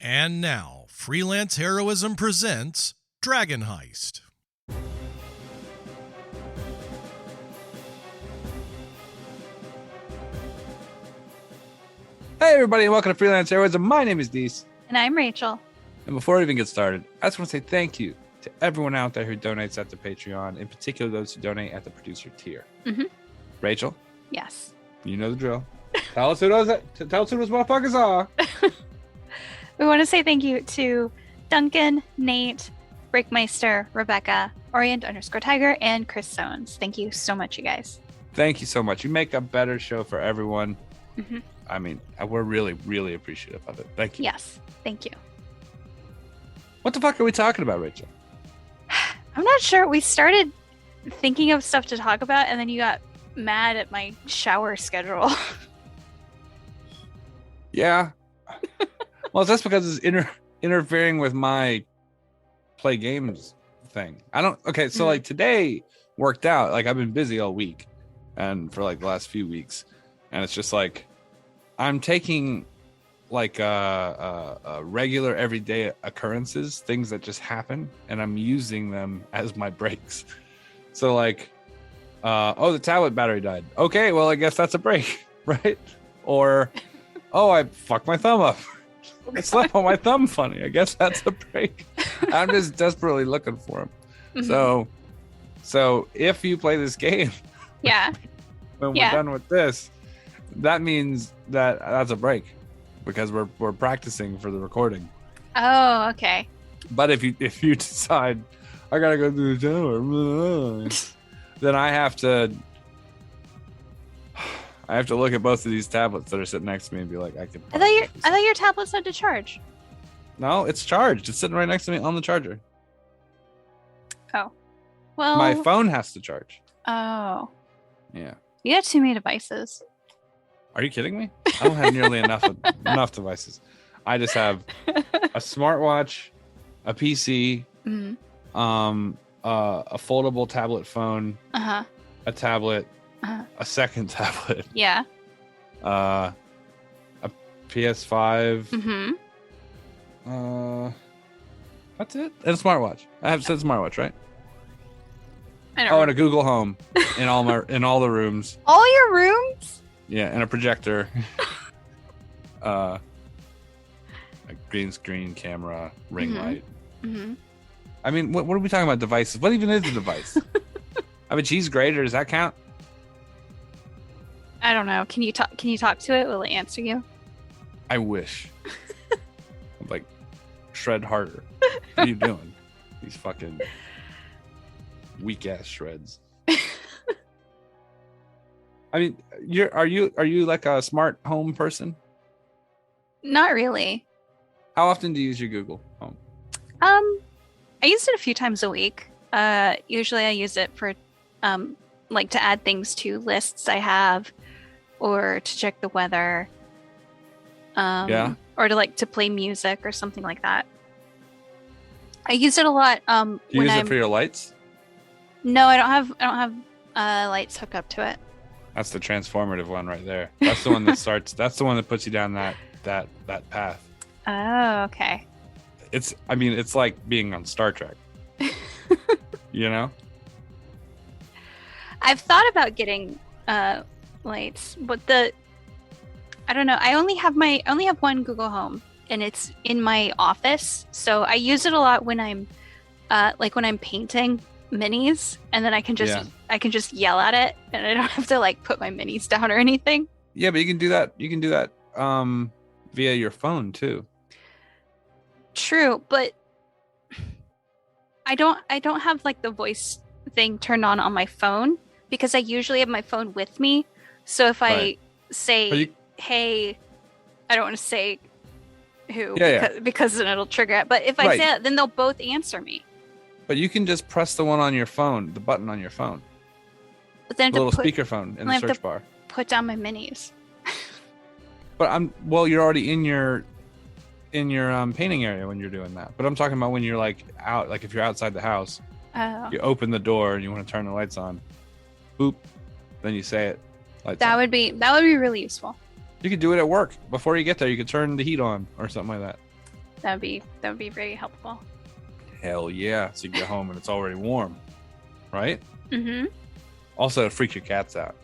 And now, Freelance Heroism presents Dragon Heist. Hey everybody, and welcome to Freelance Heroism. My name is Deese. And I'm Rachel. And before we even get started, I just want to say thank you to everyone out there who donates at the Patreon, in particular those who donate at the producer tier. Mm-hmm. Rachel? Yes. You know the drill. Tell us who those motherfuckers are. We want to say thank you to Duncan, Nate, Breakmeister, Rebecca, Orient_Tiger, and Chris Sones. Thank you so much, you guys. Thank you so much. You make a better show for everyone. Mm-hmm. I mean, we're really, really appreciative of it. Thank you. Yes, thank you. What the fuck are we talking about, Rachel? I'm not sure. We started thinking of stuff to talk about, and then you got mad at my shower schedule. Yeah. Well, that's because it's interfering with my play games thing. So like today worked out. Like I've been busy all week and for like the last few weeks. And it's just like I'm taking like regular everyday occurrences, things that just happen, and I'm using them as my breaks. So like, the tablet battery died. Okay, well I guess that's a break, right? Or, I fucked my thumb up. I slept on my thumb funny. I guess that's a break. I'm just desperately looking for them. Mm-hmm. So if you play this game, yeah, when we're done with this, that means that's a break because we're practicing for the recording. Oh, okay. But if you decide I gotta go to the shower, then I have to look at both of these tablets that are sitting next to me and be like, I thought your tablets had to charge. No, it's charged. It's sitting right next to me on the charger. Oh, well, my phone has to charge. Oh, yeah. You got too many devices. Are you kidding me? I don't have nearly enough devices. I just have a smartwatch, a PC, mm-hmm. A foldable tablet phone, a tablet, a second tablet, yeah, a PS5, mm-hmm. That's it, and a smartwatch. I have said smartwatch, right? I don't know. And a Google Home in all the rooms. All your rooms? Yeah, and a projector. A green screen camera, ring light. Mm-hmm. I mean, what are we talking about devices? What even is a device? I have a cheese grater. Does that count? I don't know. Can you talk to it? Will it answer you? I wish. Like, shred harder. What are you doing? These fucking weak ass shreds. I mean, are you like a smart home person? Not really. How often do you use your Google Home? I use it a few times a week. Usually I use it for like to add things to lists I have, or to check the weather. Or to play music or something like that. I use it a lot. Do you use it for your lights? No, I don't have lights hooked up to it. That's the transformative one right there. That's the one that starts. That's the one that puts you down that path. Oh, okay. It's like being on Star Trek. You know? I've thought about getting lights, but I don't know. I only have one Google Home, and it's in my office. So I use it a lot when I'm when I'm painting minis, and then I can just yell at it, and I don't have to like put my minis down or anything. Yeah, but you can do that via your phone too. True, but I don't have like the voice thing turned on my phone, because I usually have my phone with me. So if I say, hey, I don't want to say who, because then it'll trigger it. But if I say that, then they'll both answer me. But you can just press the one on your phone, the button on your phone. But then the little speakerphone in the search bar. Put down my minis. But you're already in your painting area when you're doing that. But I'm talking about when you're like out, like if you're outside the house, you open the door and you want to turn the lights on, boop, then you say it. That would be really useful. You could do it at work before you get there. You could turn the heat on or something like that. That would be very helpful. Hell yeah. So you get home and it's already warm. Right? Mm-hmm. Also, freak your cats out.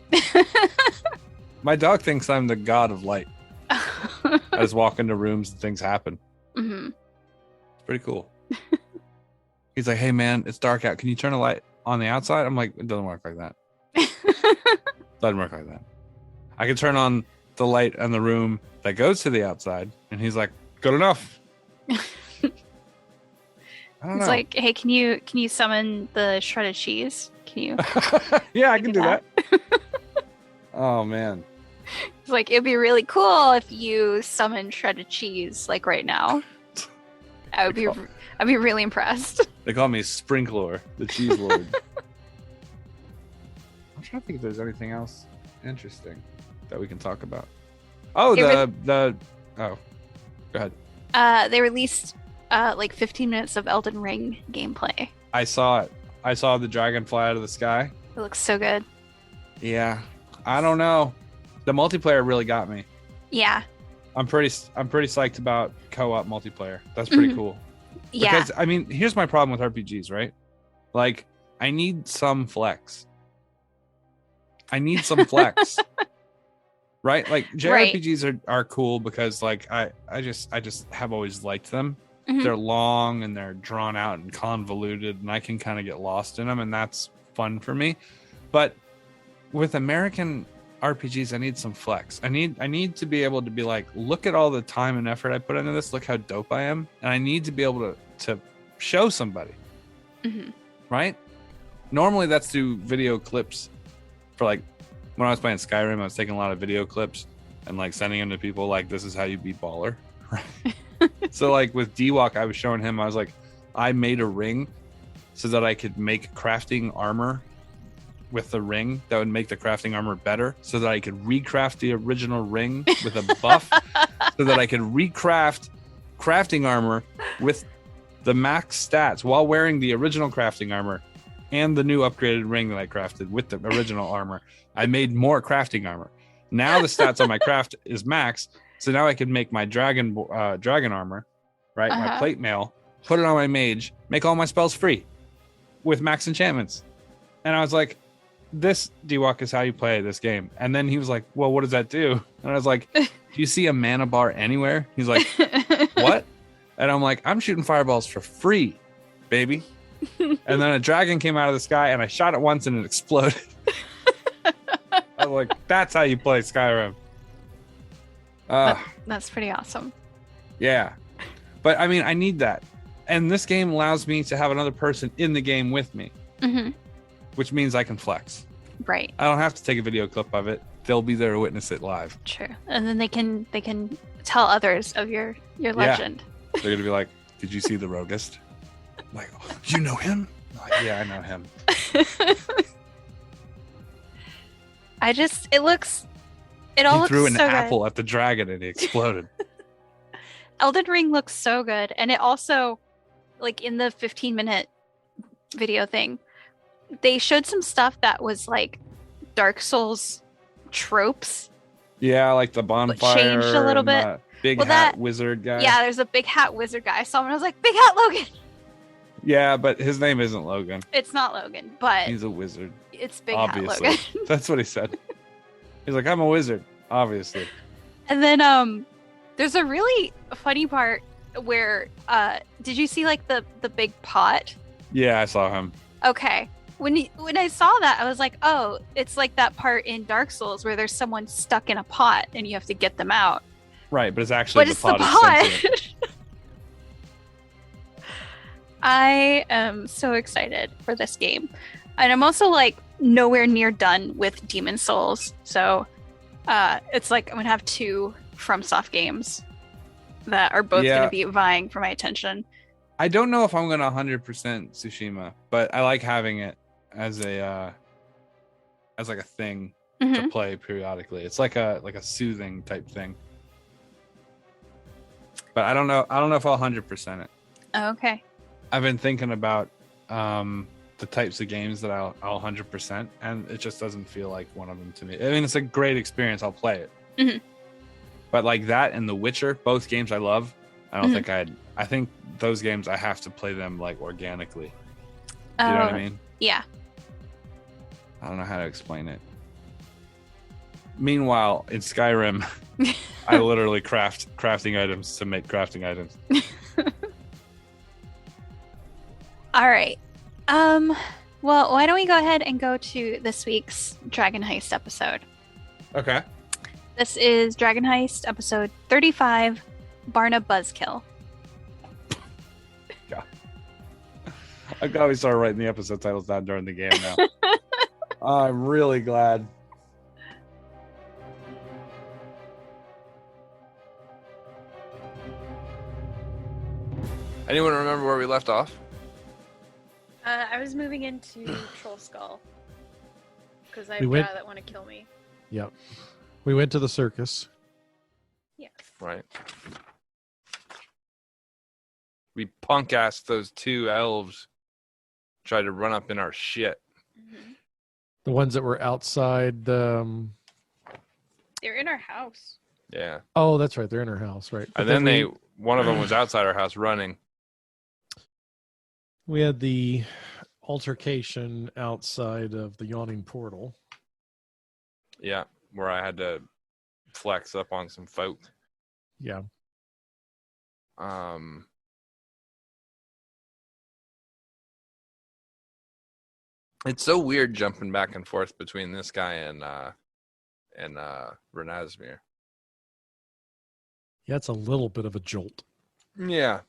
My dog thinks I'm the god of light. I just walk into rooms and things happen. Mm-hmm. It's pretty cool. He's like, hey man, it's dark out. Can you turn a light on the outside? I'm like, it doesn't work like that. Doesn't work like that. I can turn on the light in the room that goes to the outside. And he's like, good enough. I don't know. It's like, hey, can you summon the shredded cheese? Can you? Yeah, I can do that. Oh man. It's like, it'd be really cool if you summon shredded cheese like right now. I'd be really impressed. They call me Sprinkler, the cheese lord. I'm trying to think if there's anything else interesting that we can talk about. Oh, go ahead. They released like 15 minutes of Elden Ring gameplay. I saw it. I saw the dragon fly out of the sky. It looks so good. Yeah, I don't know. The multiplayer really got me. Yeah. I'm pretty psyched about co-op multiplayer. That's pretty cool. Yeah. Because I mean, here's my problem with RPGs, right? Like, I need some flex. Right? Like JRPGs are cool because like I just have always liked them. Mm-hmm. They're long and they're drawn out and convoluted, and I can kind of get lost in them, and that's fun for me. But with American RPGs, I need some flex. I need to be able to be like, look at all the time and effort I put into this. Look how dope I am, and I need to be able to show somebody. Mm-hmm. Right? Normally, that's through video clips. For like when I was playing Skyrim, I was taking a lot of video clips and like sending them to people. Like, this is how you beat Baller. Right? So like with D-Walk, I was showing him. I was like, I made a ring so that I could make crafting armor with the ring that would make the crafting armor better, so that I could recraft the original ring with a buff, so that I could recraft crafting armor with the max stats while wearing the original crafting armor and the new upgraded ring that I crafted with the original armor. I made more crafting armor. Now the stats on my craft is max, so now I can make my dragon armor, right? My plate mail, put it on my mage, make all my spells free with max enchantments. And I was like, this, D-Walk, is how you play this game. And then he was like, well, what does that do? And I was like, do you see a mana bar anywhere? He's like, what? And I'm like, I'm shooting fireballs for free, baby. And then a dragon came out of the sky and I shot it once and it exploded. I was like, that's how you play Skyrim. That's pretty awesome. Yeah. But I mean, I need that. And this game allows me to have another person in the game with me, which means I can flex. Right. I don't have to take a video clip of it. They'll be there to witness it live. True. And then they can tell others of your legend. They're going to be like, did you see the Roguist? Like, oh, you know him? Like, yeah, I know him. It all looks threw an so apple at the dragon and he exploded. Elden Ring looks so good. And it also, like in the 15-minute video thing, they showed some stuff that was like Dark Souls tropes. Yeah, like the bonfire. Changed a little bit. Big hat wizard guy. Yeah, there's a big hat wizard guy. I saw him and I was like, Big Hat Logan! Yeah, but his name isn't Logan. It's not Logan, but he's a wizard. It's Big obviously. Hat Logan. That's what he said. He's like, I'm a wizard, obviously. And then there's a really funny part where did you see like the big pot? Yeah, I saw him. Okay. When I saw that, I was like, oh, it's like that part in Dark Souls where there's someone stuck in a pot and you have to get them out. Right, but it's actually the pot. I am so excited for this game. And I'm also like nowhere near done with Demon Souls. So it's like I'm going to have 2 FromSoft games that are both going to be vying for my attention. I don't know if I'm going to 100% Tsushima, but I like having it as a like a thing to play periodically. It's like a soothing type thing. But I don't know if I'll 100% it. Oh, okay. I've been thinking about the types of games that I'll 100%, and it just doesn't feel like one of them to me. I mean, it's a great experience. I'll play it. But like that and The Witcher, both games I love, I don't think I think those games I have to play them like organically. You know what I mean? Yeah. I don't know how to explain it. Meanwhile, in Skyrim, I literally craft crafting items to make crafting items. All right. Well, why don't we go ahead and go to this week's Dragon Heist episode? Okay. This is Dragon Heist episode 35, Barnabuzzkill. Yeah. I got to start writing the episode titles down during the game now. I'm really glad. Anyone remember where we left off? I was moving into Trollskull because I have We a went- guy that want to kill me. Yep. We went to the circus. Yes. Right. We punk-assed those two elves. Tried to run up in our shit. Mm-hmm. The ones that were outside. They're in our house. Yeah. Oh, that's right. They're in our house, right? But And then we, one of them was outside our house running. we had the altercation outside of the yawning portal. Yeah. Where I had to flex up on some folk. Yeah. It's so weird jumping back and forth between this guy and Renasmir. Yeah, it's a little bit of a jolt. Yeah.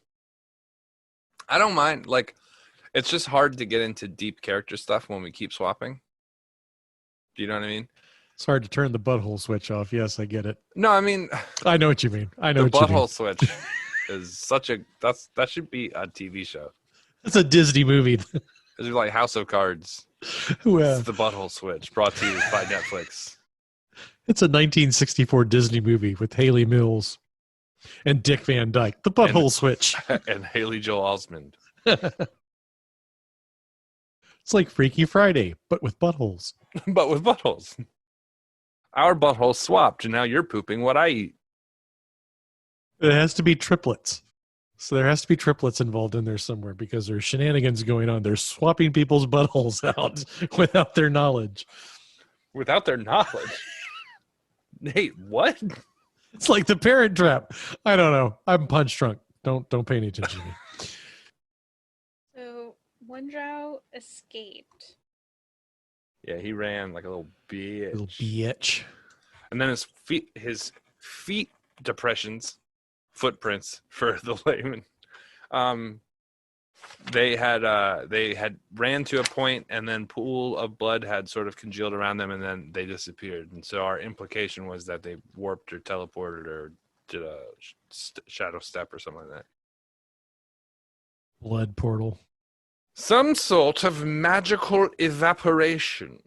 I don't mind. Like, it's just hard to get into deep character stuff when we keep swapping. Do you know what I mean? It's hard to turn the butthole switch off. Yes, I get it. No, I mean, I know what you mean. I know the what you mean. butthole switch is such a that should be a TV show. It's a Disney movie. It's like House of Cards. Well, It's the butthole switch, brought to you by Netflix. it's a 1964 Disney movie with Haley Mills and Dick Van Dyke. The butthole switch. And Haley Joel Osment. It's like Freaky Friday, but with buttholes. But with buttholes. Our buttholes swapped, and now you're pooping what I eat. It has to be triplets. So there has to be triplets involved in there somewhere because there's shenanigans going on. They're swapping people's buttholes out without their knowledge. Without their knowledge. Nate, what? It's like the Parent Trap. I don't know. I'm punch drunk. Don't pay any attention to me. So Wondrow escaped. Yeah, he ran like a little bitch. Little bitch. And then his feet depressions, footprints for the layman. They had ran to a point, and then pool of blood had sort of congealed around them, and then they disappeared. And so our implication was that they warped or teleported or did a shadow step or something like that. Blood portal. Some sort of magical evaporation.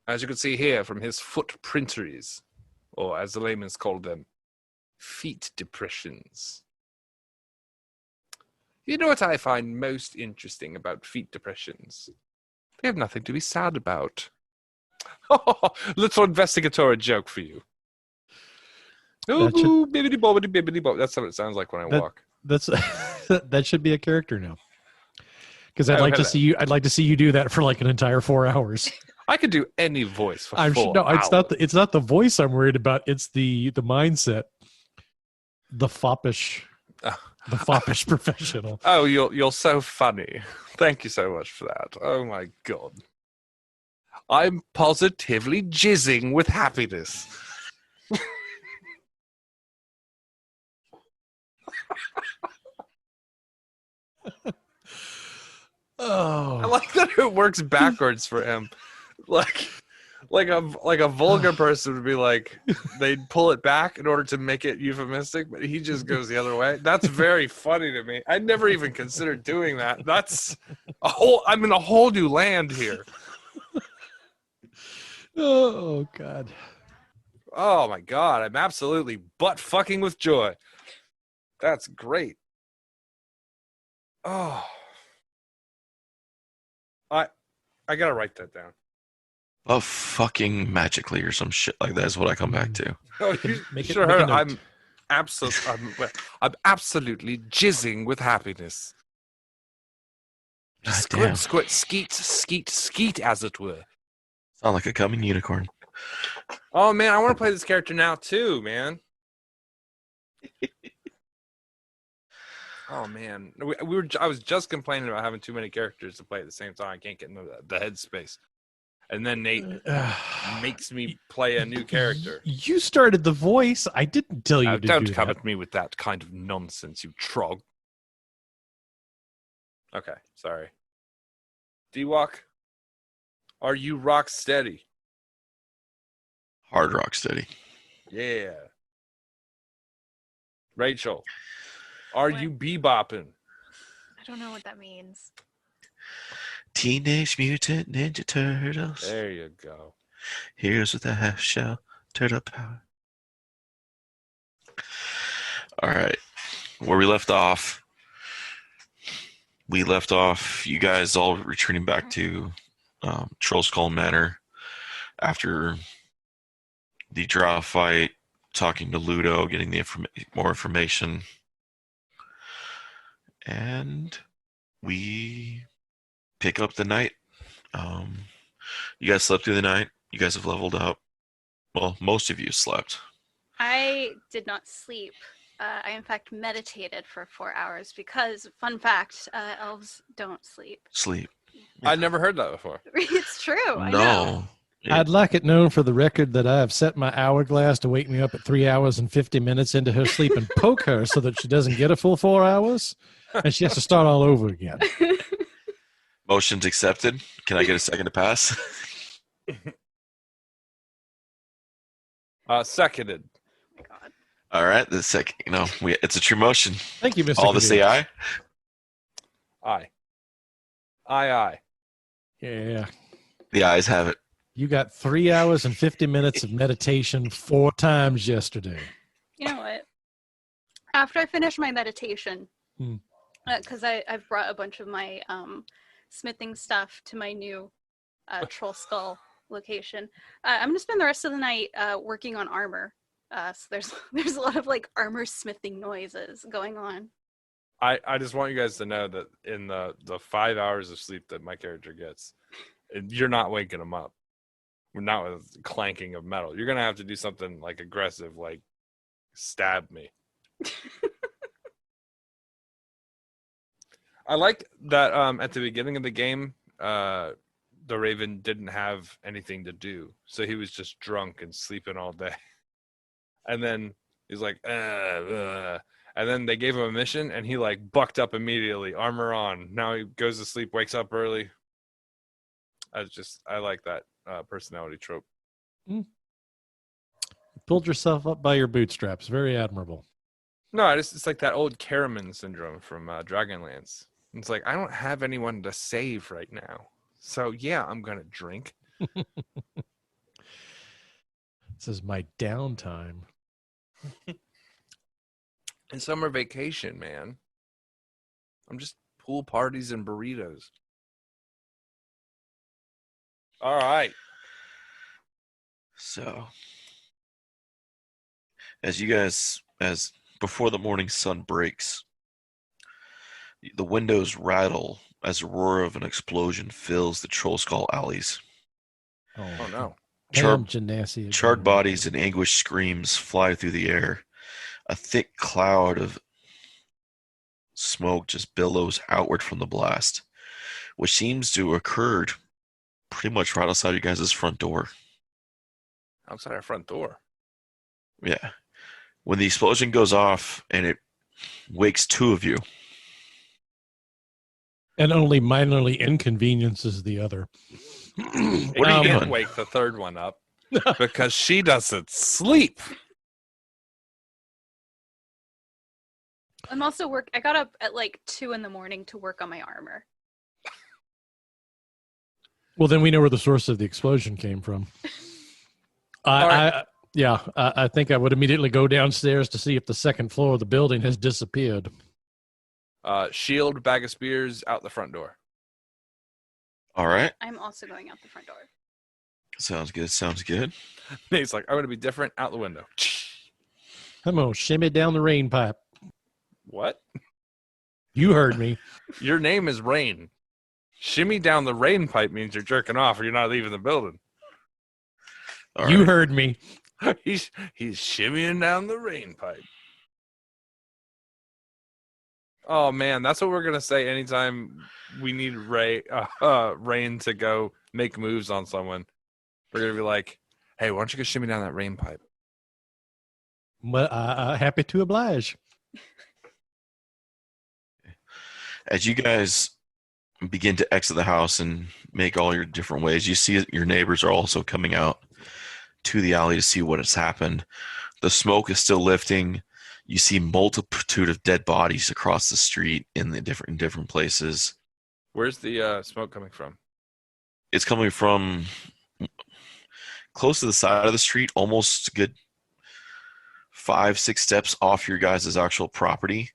As you can see here from his footprinteries, or as the layman's called them, feet depressions. You know what I find most interesting about feet depressions? They have nothing to be sad about. Little investigatory joke for you. That should- Ooh, bibbidi bobbidi bibbidi bob. That's what it sounds like when I walk. That's that should be a character now. Because I'd Oh, like to hello. see you. I'd like to see you do that for like an entire 4 hours. I could do any voice for I'm 4 no. It's not. hours. It's not the voice I'm worried about. It's the mindset. The foppish. The foppish professional. Oh, you're so funny. Thank you so much for that. Oh my god. I'm positively jizzing with happiness. Oh. I like that it works backwards for him. Like a vulgar person would be like, they'd pull it back in order to make it euphemistic, but he just goes the other way. That's very funny to me. I never even considered doing that. That's I'm in a whole new land here. Oh God. Oh my god, I'm absolutely butt fucking with joy. That's great. Oh. I gotta write that down. Oh, fucking magically or some shit like that is what I come back to. Oh, you Make it- sure make a heard note. I'm absolutely jizzing with happiness. God Squit, damn. squit, skeet, skeet, skeet, as it were. Sound like a coming unicorn. Oh man, I want to play this character now too, man. Oh man, I was just complaining about having too many characters to play at the same time. I can't get into the headspace. And then Nate makes me play a new character. You started the voice. I didn't tell you to Don't do come that. at me with that kind of nonsense, you trog. Okay, sorry. D-Walk, are you rock steady? Hard rock steady. Yeah. Rachel, are What? you bebopping? I don't know what that means. Teenage Mutant Ninja Turtles. There you go. Heroes with a half shell. Turtle power. All right. Where we left off, you guys all returning back to Trollskull Manor after the draw fight, talking to Ludo, getting the more information. And we pick up the night. You guys slept through the night. You guys have leveled up. Well, most of you slept. I did not sleep. I, in fact, meditated for 4 hours because, fun fact, elves don't sleep. Sleep. I'd never heard that before. It's true. I know. No. I'd like it known for the record that I have set my hourglass to wake me up at 3 hours and 50 minutes into her sleep and poke her so that she doesn't get a full 4 hours and she has to start all over again. Motion's accepted. Can I get a second to pass? Seconded. Oh my God. All right. The second, it's a true motion. Thank you, Mr. All to say Computer. aye. Aye. Yeah. The ayes have it. You got 3 hours and 50 minutes of meditation 4 times yesterday. You know what? After I finish my meditation, because I've brought a bunch of my smithing stuff to my new Trollskull location, I'm going to spend the rest of the night working on armor. So there's a lot of like armor smithing noises going on. I just want you guys to know that in the 5 hours of sleep that my character gets, you're not waking him up. We're not with clanking of metal. You're gonna have to do something like aggressive, like stab me. I like that at the beginning of the game, the Raven didn't have anything to do, so he was just drunk and sleeping all day. And then he's like, and then they gave him a mission, and he like bucked up immediately, armor on. Now he goes to sleep, wakes up early. I like that personality trope. You pulled yourself up by your bootstraps. Very admirable. No, it's like that old Karaman syndrome from Dragonlance. It's like, I don't have anyone to save right now. So, yeah, I'm going to drink. This is my downtime. And summer vacation, man. I'm just pool parties and burritos. All right. So, as before the morning sun breaks, the windows rattle as the roar of an explosion fills the Trollskull alleys. Oh no. Damn Genasi. Charred bodies and anguished screams fly through the air. A thick cloud of smoke just billows outward from the blast, which seems to have occurred pretty much right outside you guys' front door. Outside our front door. Yeah. When the explosion goes off and it wakes 2 of you. And only minorly inconveniences the other. What are you Can't doing? wake the third one up because she doesn't sleep. I'm also I got up at like 2 in the morning to work on my armor. Well, then we know where the source of the explosion came from. I think I would immediately go downstairs to see if the second floor of the building has disappeared. Shield, bag of spears, out the front door. All right. I'm also going out the front door. Sounds good. Nate's like, I'm going to be different, out the window. I'm gonna shimmy down the rain pipe. What? You heard me. Your name is Rain. Shimmy down the rain pipe means you're jerking off or you're not leaving the building. All You right. heard me. He's shimmying down the rain pipe. Oh man, that's what we're gonna say anytime we need Rain to go make moves on someone. We're gonna be like, "Hey, why don't you go shimmy down that rain pipe?" But happy to oblige. As you guys begin to exit the house and make all your different ways, you see your neighbors are also coming out to the alley to see what has happened. The smoke is still lifting. You see multitude of dead bodies across the street in different places. Where's the smoke coming from? It's coming from close to the side of the street, almost a good 5-6 steps off your guys' actual property.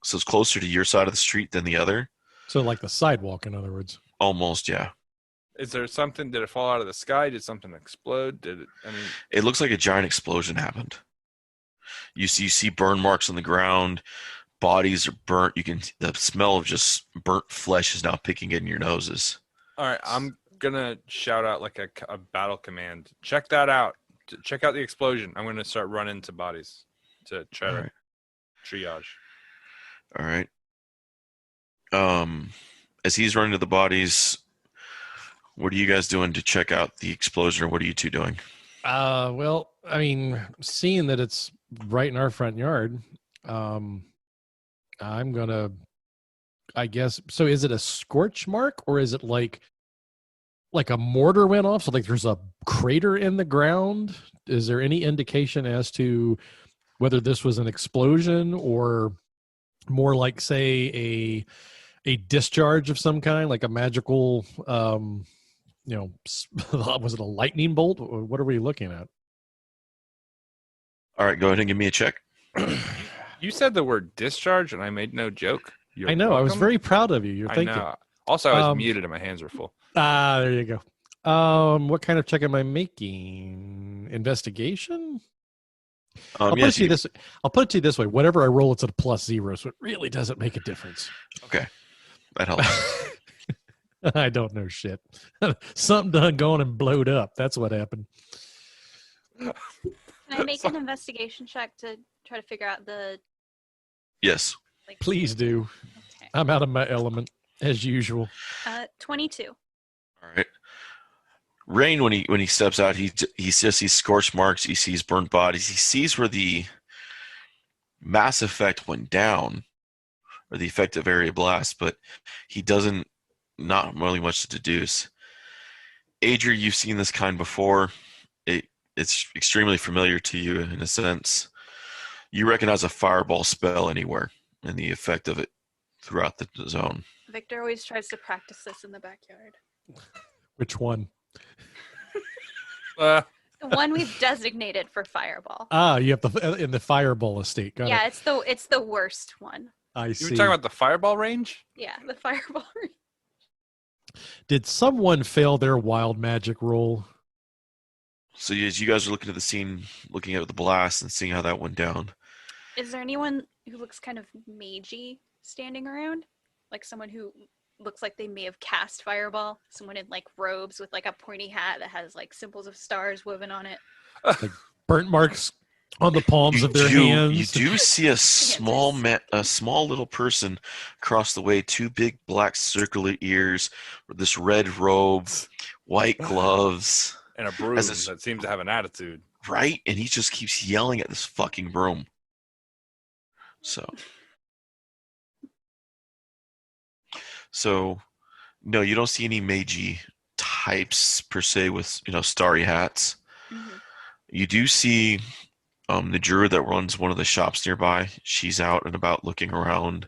So it's closer to your side of the street than the other. So like the sidewalk, in other words. Almost, yeah. Is there something? Did it fall out of the sky? Did something explode? Did it? I mean, It looks like a giant explosion happened. You see burn marks on the ground. Bodies are burnt. The smell of just burnt flesh is now picking in your noses. all right. I'm gonna shout out like a battle command. Check that out. Check out the explosion. I'm gonna start running to bodies to try All to right. triage. All right. As he's running to the bodies, what are you guys doing to check out the explosion, or what are you two doing? Well, I mean, seeing that it's right in our front yard, I'm gonna, I guess. So, is it a scorch mark, or is it like a mortar went off? So, like, there's a crater in the ground. Is there any indication as to whether this was an explosion or more like, say, a discharge of some kind, like a magical, was it a lightning bolt? Or what are we looking at? All right, go ahead and give me a check. You said the word discharge, and I made no joke. You're I know. I was welcome. very proud of you. You're I thinking. know. Also, I was Um, muted and my hands were full. There you go. What kind of check am I making? Investigation? I'll put it Yes, to you this. I'll put it to you this way. Whatever I roll, it's at a +0, so it really doesn't make a difference. okay, that helps. I don't know shit. Something done gone and blowed up. That's what happened. Can I make an investigation check to try to figure out the Yes. like? Please do. Okay. I'm out of my element as usual. 22. All right. Rain, when he steps out, he just sees scorch marks. He sees burnt bodies. He sees where the mass effect went down, or the effective area blast, but he doesn't. Not really much to deduce. Adria, you've seen this kind before. It's extremely familiar to you in a sense. You recognize a fireball spell anywhere and the effect of it throughout the zone. Victor always tries to practice this in the backyard. Which one? The one we've designated for fireball. You have in the fireball estate. Got Yeah, it. it's the worst one. I You see. were talking about the fireball range? Yeah, the fireball. Did someone fail their wild magic roll? So as you guys are looking at the scene, looking at the blast and seeing how that went down. Is there anyone who looks kind of magey standing around? Like someone who looks like they may have cast fireball? Someone in like robes with like a pointy hat that has like symbols of stars woven on it? Burnt marks on the palms of their hands. You do see a small little person across the way, 2 big black circular ears, with this red robe, white gloves, And a broom As that seems to have an attitude. right? And he just keeps yelling at this fucking broom. So no, you don't see any magi types per se with starry hats. Mm-hmm. You do see the druid that runs one of the shops nearby. She's out and about looking around.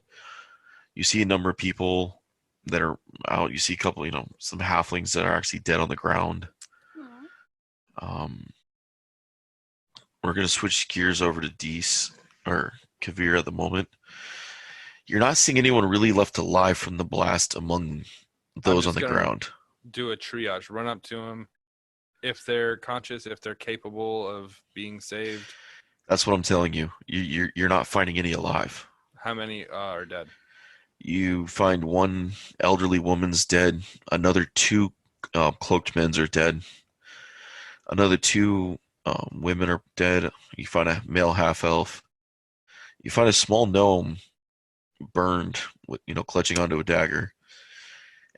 You see a number of people that are out. You see a couple, some halflings that are actually dead on the ground. We're going to switch gears over to Dees or Kavir at the moment. You're not seeing anyone really left alive from the blast among those on just the gonna ground. Do a triage. Run up to them. If they're conscious, if they're capable of being saved. That's what I'm telling you. You're not finding any alive. How many are dead? You find one elderly woman's dead. Another two cloaked men's are dead. Another two women are dead. You find a male half elf. You find a small gnome burned, with clutching onto a dagger,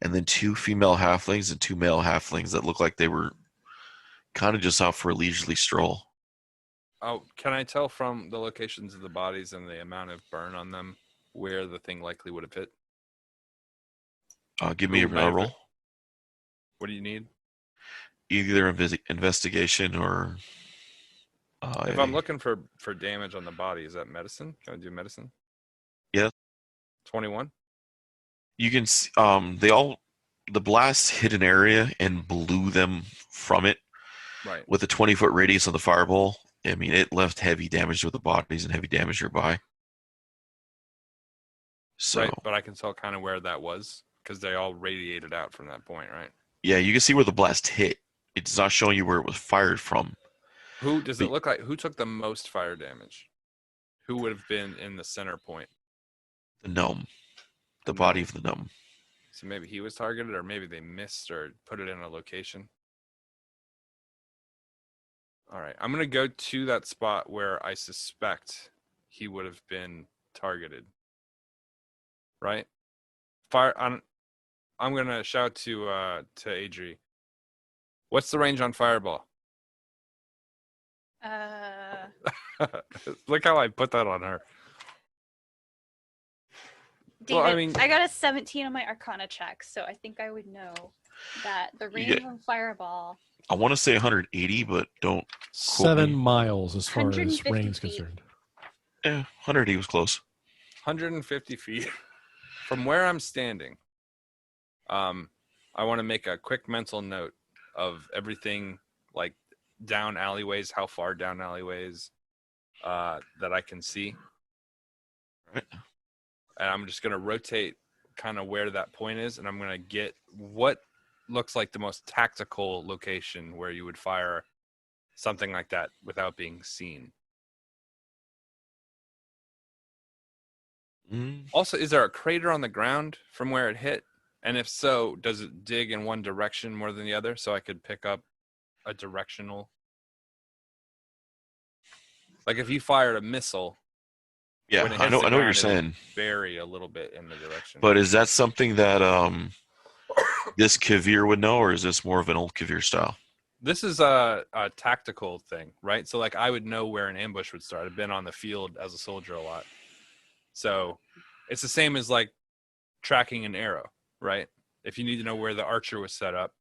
and then two female halflings and two male halflings that look like they were kind of just out for a leisurely stroll. Oh, can I tell from the locations of the bodies and the amount of burn on them where the thing likely would have hit? Give me a roll. What do you need? Either investigation or. If I'm looking for damage on the body, is that medicine? Can I do medicine? Yeah. 21. You can see, the blast hit an area and blew them from it. Right. With a 20-foot radius of the fireball, I mean, it left heavy damage to the bodies and heavy damage nearby. So, right, but I can tell kind of where that was because they all radiated out from that point, right? Yeah, you can see where the blast hit. It's not showing you where it was fired from. Who does it look like? Who took the most fire damage? Who would have been in the center point? The gnome. The body of the gnome. So maybe he was targeted, or maybe they missed or put it in a location. All right, I'm going to go to that spot where I suspect he would have been targeted. Right? I'm going to shout to Adri. What's the range on fireball? Look how I put that on her. David, Well, I mean, I got a 17 on my Arcana check, so I think I would know that the range of fireball. I want to say 180, but don't. 7 miles as far as 150 range is feet. concerned. Yeah, 180 was close. 150 feet from where I'm standing. I want to make a quick mental note of everything, like down alleyways, how far down alleyways that I can see. Right. And I'm just going to rotate kind of where that point is, and I'm going to get what looks like the most tactical location where you would fire something like that without being seen. Also, is there a crater on the ground from where it hit? And if so, does it dig in one direction more than the other so I could pick up a directional? Like if you fired a missile. Yeah, I know what you're saying. Vary a little bit in the direction. But is that something that this Kavir would know, or is this more of an old Kavir style? This is a tactical thing, right? So like I would know where an ambush would start. I've been on the field as a soldier a lot. So it's the same as like tracking an arrow, right? If you need to know where the archer was set up,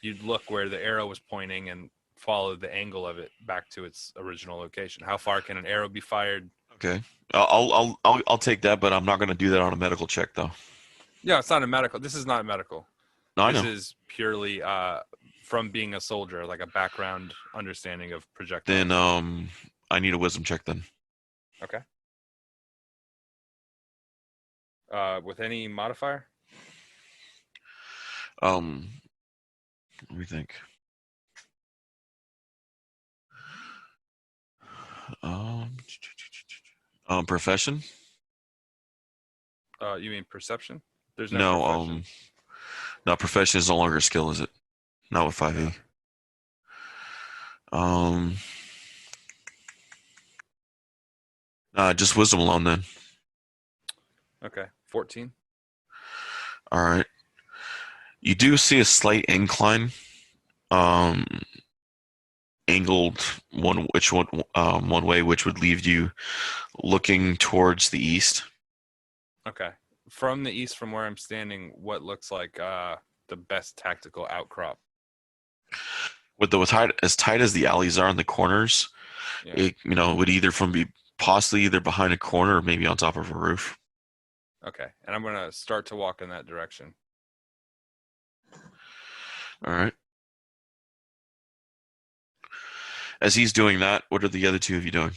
you'd look where the arrow was pointing and follow the angle of it back to its original location. How far can an arrow be fired? Okay, I'll take that, but I'm not going to do that on a medical check though. Yeah, it's not a medical. This is not a medical. No, I this know. is purely from being a soldier, like a background understanding of projectiles. Then I need a wisdom check then. Okay. With any modifier? Let me think. Profession? You mean perception? There's No, profession. no, profession is no longer a skill, is it? Not with 5e. Just wisdom alone then. Okay, 14. All right. You do see a slight incline, angled one way, which would leave you looking towards the east. Okay. From the east, from where I'm standing, what looks like the best tactical outcrop? With as tight as the alleys are in the corners, Yeah. it would either be possibly either behind a corner or maybe on top of a roof. Okay, and I'm gonna start to walk in that direction. All right. As he's doing that, what are the other two of you doing?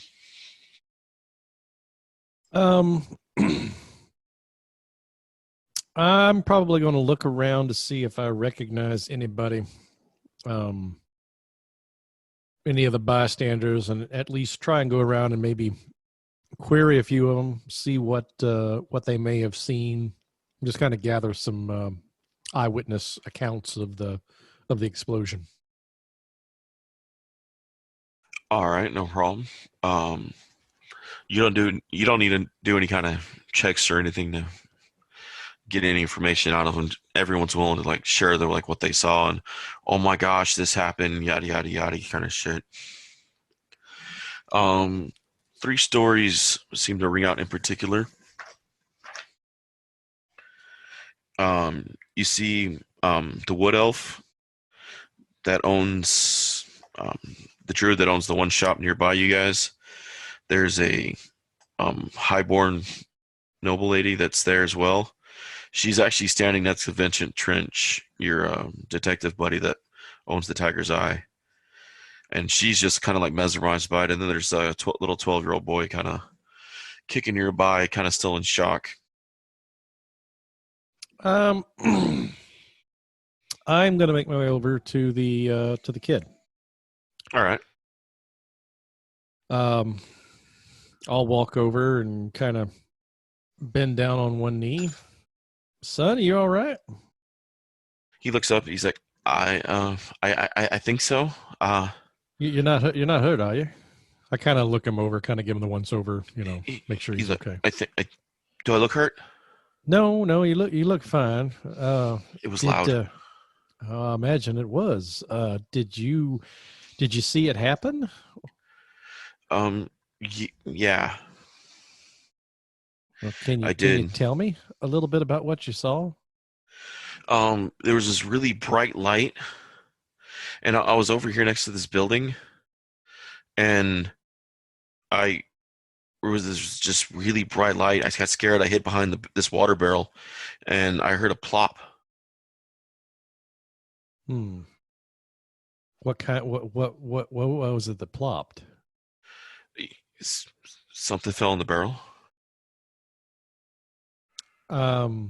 I'm probably going to look around to see if I recognize anybody. any of the bystanders and at least try and go around and maybe query a few of them, see what they may have seen, just kind of gather some eyewitness accounts of the explosion. All right, no problem. You don't need to do any kind of checks or anything to get any information out of them. Everyone's willing to like share their like what they saw and oh my gosh, this happened, yada yada yada kind of shit. 3 stories seem to ring out in particular. You see the wood elf that owns the druid that owns the one shop nearby you guys. There's a highborn noble lady that's there as well. She's actually standing next to Vincent Trench, your detective buddy that owns the Tiger's Eye. And she's just kind of like mesmerized by it. And then there's a little 12-year-old boy kind of kicking nearby, kind of still in shock. I'm going to make my way over to the kid. All right. I'll walk over and kind of bend down on one knee. Son, are you all right? He looks up. He's like, I think so. You're not hurt, are you? I kind of look him over, kind of give him the once over, make sure he's like, okay. Do I look hurt? No, you look fine. It was loud. I imagine it was. Did you see it happen? Yeah. Well, can you tell me a little bit about what you saw? There was this really bright light, and I was over here next to this building, and there was this just really bright light. I got scared. I hid behind this water barrel, and I heard a plop. What was it that plopped? Something fell in the barrel. I'll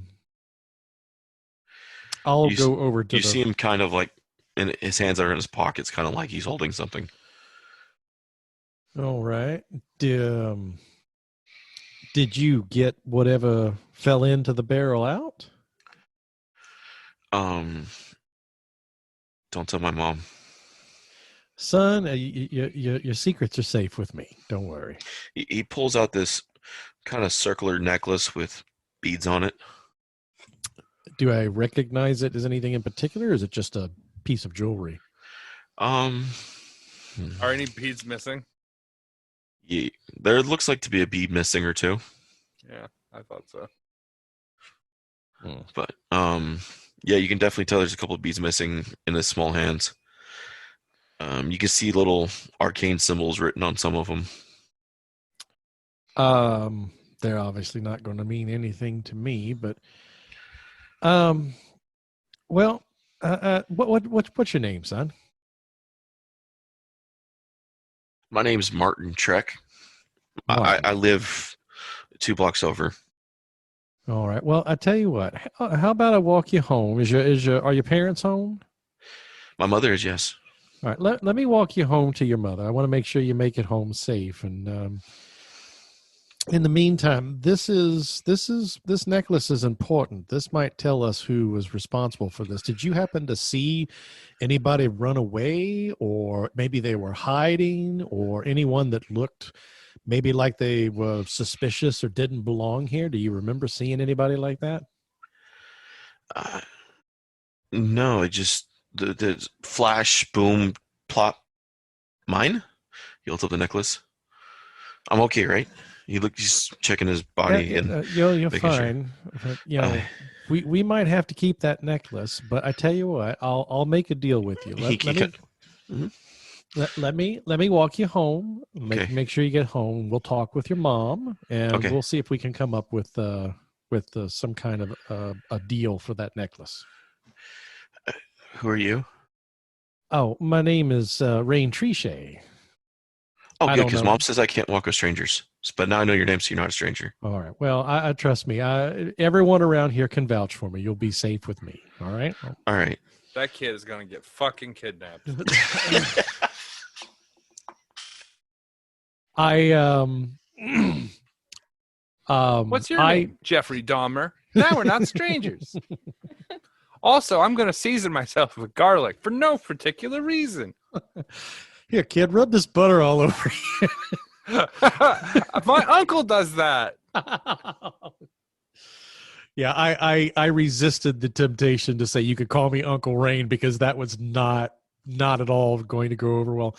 go over to you see him kind of like, and his hands are in his pockets, kind of like he's holding something. All right. Did you get whatever fell into the barrel out? Don't tell my mom. Son, your secrets are safe with me. Don't worry. He pulls out this kind of circular necklace with beads on it. Do I recognize it as anything in particular, or is it just a piece of jewelry? Are any beads missing? Yeah, there looks like to be a bead missing or two. Yeah, I thought so. But yeah, you can definitely tell there's a couple of beads missing in his small hands. You can see little arcane symbols written on some of them. They're obviously not going to mean anything to me, but well, what's your name, son? My name's Martin Trek. I live 2 blocks over. All right. Well, I tell you what. How about I walk you home? Are your parents home? My mother is, yes. All right. Let me walk you home to your mother. I want to make sure you make it home safe. And in the meantime, this necklace is important. This might tell us who was responsible for this. Did you happen to see anybody run away, or maybe they were hiding, or anyone that looked maybe like they were suspicious or didn't belong here? Do you remember seeing anybody like that? No, it just the flash, boom, plop. Mine? He holds up the necklace. I'm okay, right? He's checking his body and you're fine. Sure. But, we might have to keep that necklace, but I tell you what, I'll make a deal with you. Let me walk you home. Make sure you get home. We'll talk with your mom, and we'll see if we can come up with some kind of a deal for that necklace. Who are you? Oh, my name is Rain Trichet. Oh, good, because Mom says I can't walk with strangers. But now I know your name, so you're not a stranger. All right. Well, I trust me. Everyone around here can vouch for me. You'll be safe with me. All right? All right. That kid is going to get fucking kidnapped. I What's your name? Jeffrey Dahmer. Now we're not strangers. Also, I'm going to season myself with garlic for no particular reason. Here, kid, rub this butter all over you. My uncle does that. Yeah, I resisted the temptation to say you could call me Uncle Rain because that was not at all going to go over well.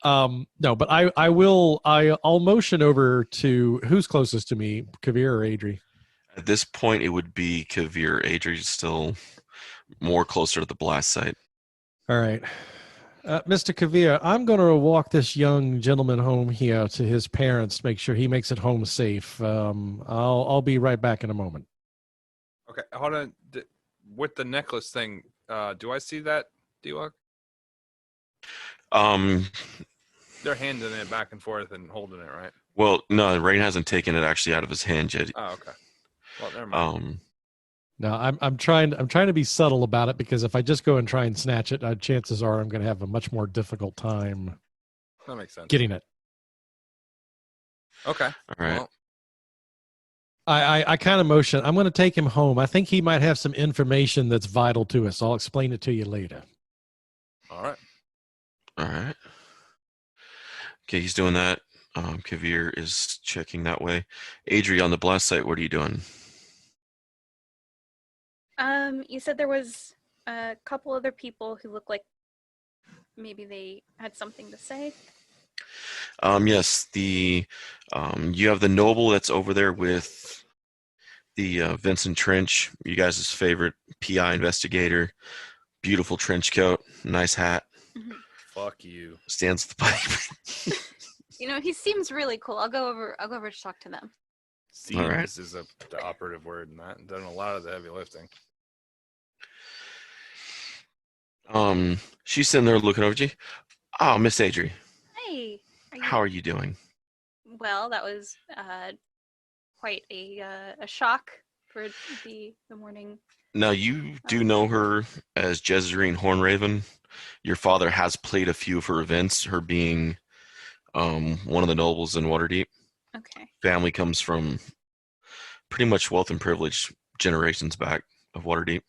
No, but I'll motion over to who's closest to me, Kavir or Adri. At this point, it would be Kavir. Adri's still more closer to the blast site. All right. Mr. Kavir, I'm going to walk this young gentleman home here to his parents, make sure he makes it home safe. I'll be right back in a moment. Okay, hold on. With the necklace thing, do I see that, D-Walk? They're handing it back and forth and holding it, right? Well, no, Rain hasn't taken it actually out of his hand yet. Oh, okay. Well, never mind. No, I'm trying to be subtle about it because if I just go and try and snatch it, chances are I'm going to have a much more difficult time. That makes sense. Getting it. Okay. All right. Well, I kind of motion. I'm going to take him home. I think he might have some information that's vital to us. I'll explain it to you later. all right. All right. Okay, he's doing that. Kavir is checking that way. Adri, on the blast site, what are you doing? You said there was a couple other people who looked like maybe they had something to say. Yes, you have the noble that's over there with the Vincent Trench, you guys' favorite PI investigator. Beautiful trench coat, nice hat. Mm-hmm. Fuck you. Stands the pipe. He seems really cool. I'll go over to talk to them. Seems All right. is the operative word, and that done a lot of the heavy lifting. She's sitting there looking over at you. Oh, Miss Adri, Hey, how are you doing? Well, that was quite a shock for the morning. Now, you do know her as Jezreen Hornraven. Your father has played a few of her events, her being one of the nobles in Waterdeep. Okay. Family comes from pretty much wealth and privilege generations back of Waterdeep.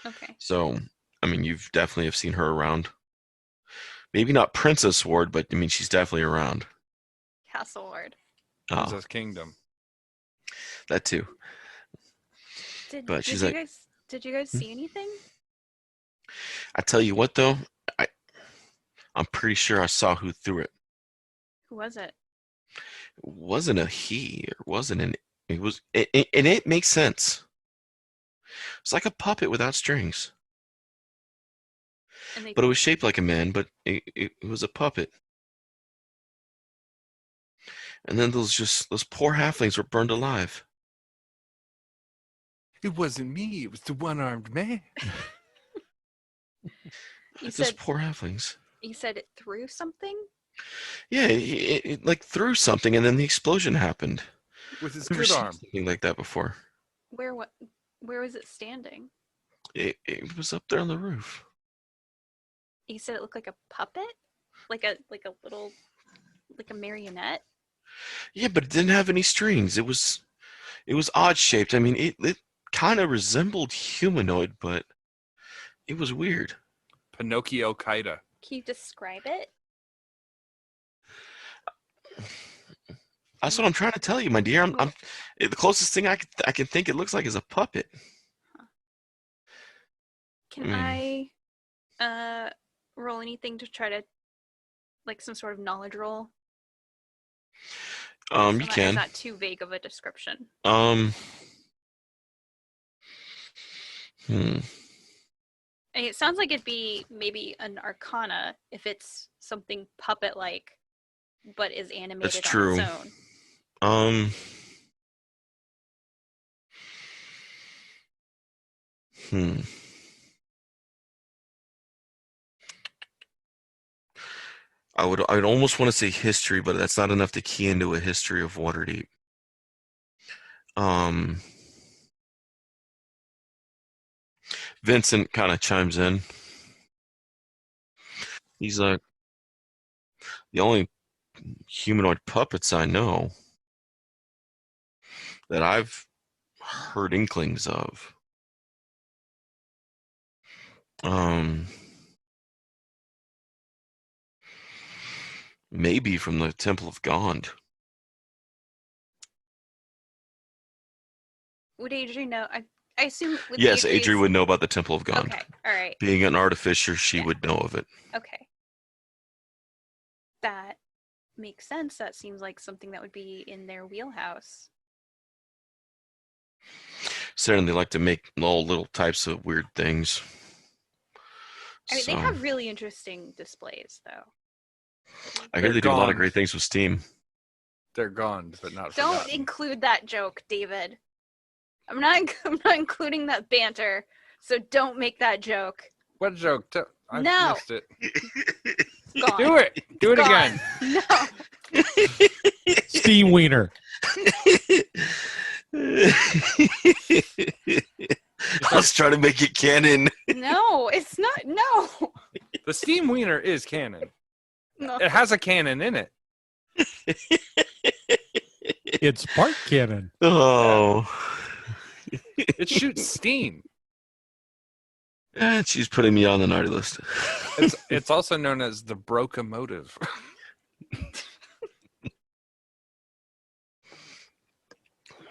Okay. So, I mean, you've definitely have seen her around. Maybe not Princess Ward, but I mean, she's definitely around. Castle Ward. Oh, Princess Kingdom. that too. But she's like, Did you guys see anything? I tell you what, though, I'm pretty sure I saw who threw it. Who was it? It wasn't a he, or wasn't an. It was, and it makes sense. It's like a puppet without strings. But it was shaped like a man, but it was a puppet. And then those poor halflings were burned alive. It wasn't me. It was the one-armed man. Just poor halflings. You said it threw something? Yeah, it like threw something, and then the explosion happened. With his I've never good seen arm. something like that before. Where was it standing? It was up there on the roof. You said it looked like a puppet? Like a little marionette? Yeah, but it didn't have any strings. It was odd shaped. I mean, it kind of resembled humanoid, but it was weird. Pinocchio Kaida. Can you describe it? That's what I'm trying to tell you, my dear. I'm the closest thing I can think it looks like is a puppet. Can I roll anything to try to, like, some sort of knowledge roll? You can. It's not too vague of a description. It sounds like it'd be maybe an arcana if it's something puppet-like, but is animated That's true. on its own. I would almost want to say history, but that's not enough to key into a history of Waterdeep. Vincent kind of chimes in. He's like, the only humanoid puppets I know that I've heard inklings of. Maybe from the Temple of Gond. Would Adri know? I assume with Yes, Adri's... Adri would know about the Temple of Gond. Okay, all right. Being an artificer, she Yeah. would know of it. Okay. That makes sense. That seems like something that would be in their wheelhouse. Certainly like to make all little types of weird things. I mean, So, they have really interesting displays, though. I hear they do a lot of gone. great things with Steam. They're gone, but not Don't forgotten. include that joke, David. I'm not including that banter, so don't make that joke. What joke? I No. missed it. Gone. Do it. Do it Gone. again. No. Steam Wiener. I was trying to make it canon. No, it's not. No. The steam wiener is canon. No. It has a cannon in it. It's part cannon. Oh. It shoots steam. She's putting me on the naughty list. It's also known as the brocomotive.